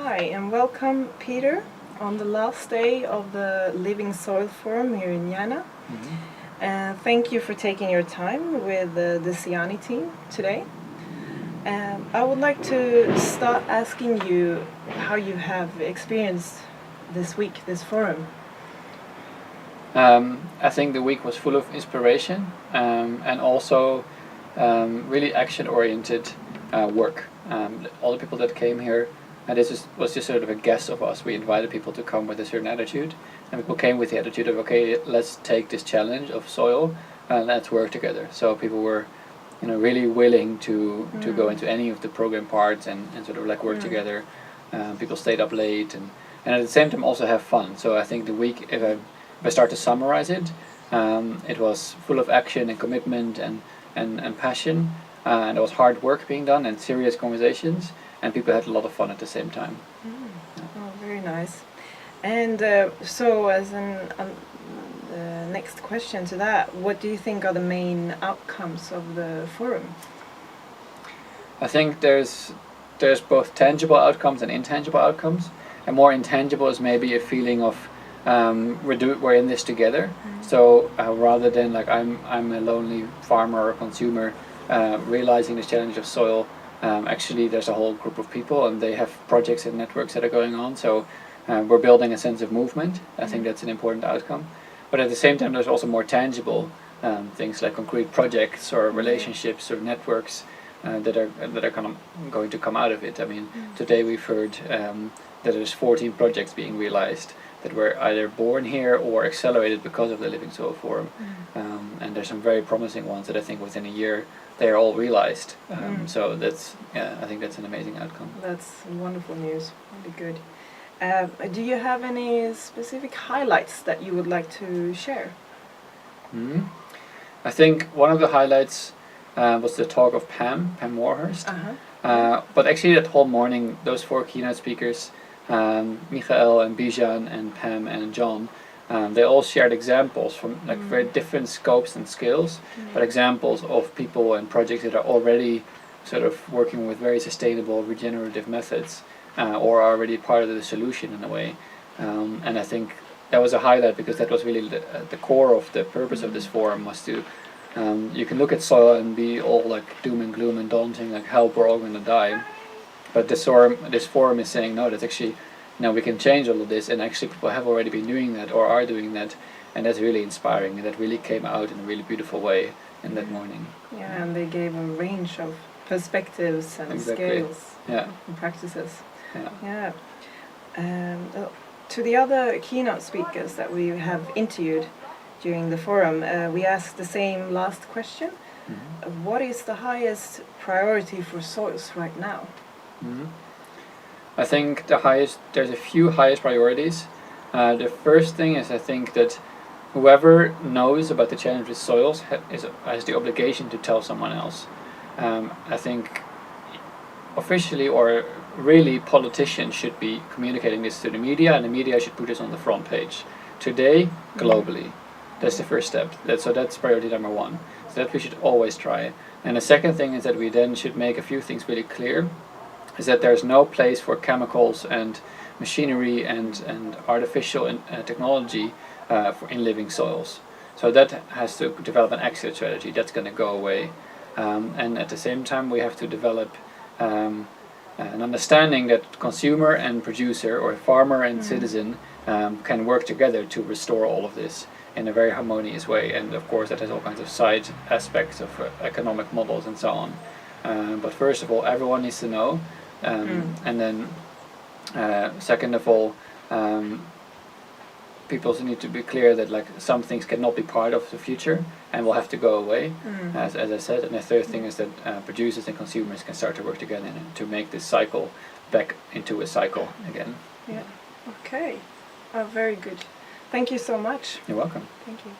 Hi and welcome, Peter, on the last day of the Living Soil Forum here in Järna. Thank you for taking your time with the SIANI team today. I would like to start asking you how you have experienced this week, this forum. I think the week was full of inspiration and also really action-oriented work. All the people that came here, and this was just sort of a guess of us. We invited people to come with a certain attitude, and people came with the attitude of, okay, let's take this challenge of soil and let's work together. So people were, really willing to go into any of the program parts and sort of like work together. People stayed up late and at the same time also have fun. So I think the week, if I start to summarize it, it was full of action and commitment and passion, and there was hard work being done and serious conversations, and people had a lot of fun at the same time. Oh, very nice. And so as the next question to that, what do you think are the main outcomes of the forum? I think there's both tangible outcomes and intangible outcomes, and more intangible is maybe a feeling of we're in this together. So rather than like I'm a lonely farmer or consumer realizing the challenge of soil, actually there's a whole group of people and they have projects and networks that are going on. So we're building a sense of movement. I think that's an important outcome. But at the same time, there's also more tangible things like concrete projects or relationships or networks that are kind of going to come out of it. I mean, today we've heard that there's 14 projects being realized that were either born here or accelerated because of the Living Soil Forum. And there's some very promising ones that I think within a year they're all realized. So that's, I think that's an amazing outcome. That's wonderful news, really good. Do you have any specific highlights that you would like to share? I think one of the highlights was the talk of Pam Warhurst. But actually that whole morning, those 4 keynote speakers, Michael and Bijan and Pam and John, they all shared examples from like very different scopes and skills, but examples of people and projects that are already sort of working with very sustainable regenerative methods or are already part of the solution in a way. And I think that was a highlight because that was really the core of the purpose of this forum, was to you can look at soil and be all like doom and gloom and daunting, like help, we're all going to die. But this forum is saying, no, that's actually, we can change all of this, and actually people have already been doing that or are doing that, and that's really inspiring, and that really came out in a really beautiful way in that morning. Yeah, and they gave a range of perspectives and scales and practices. To the other keynote speakers that we have interviewed during the forum, we asked the same last question. What is the highest priority for soils right now? I think there's a few highest priorities. The first thing is, I think that whoever knows about the challenge with soils has the obligation to tell someone else. I think officially or really politicians should be communicating this to the media, and the media should put this on the front page. Today, globally. That's the first step. So that's priority number 1. So that we should always try. And the second thing is that we then should make a few things really clear, is that there's no place for chemicals and machinery and artificial technology in living soils. So that has to develop an exit strategy. That's going to go away. And at the same time we have to develop an understanding that consumer and producer, or farmer and citizen, can work together to restore all of this in a very harmonious way. And of course that has all kinds of side aspects of economic models and so on. But first of all, everyone needs to know. And then second of all, people need to be clear that like some things cannot be part of the future and will have to go away, as I said. And the third thing is that producers and consumers can start to work together to make this cycle back into a cycle again. Yeah. Okay. Very good. Thank you so much. You're welcome. Thank you.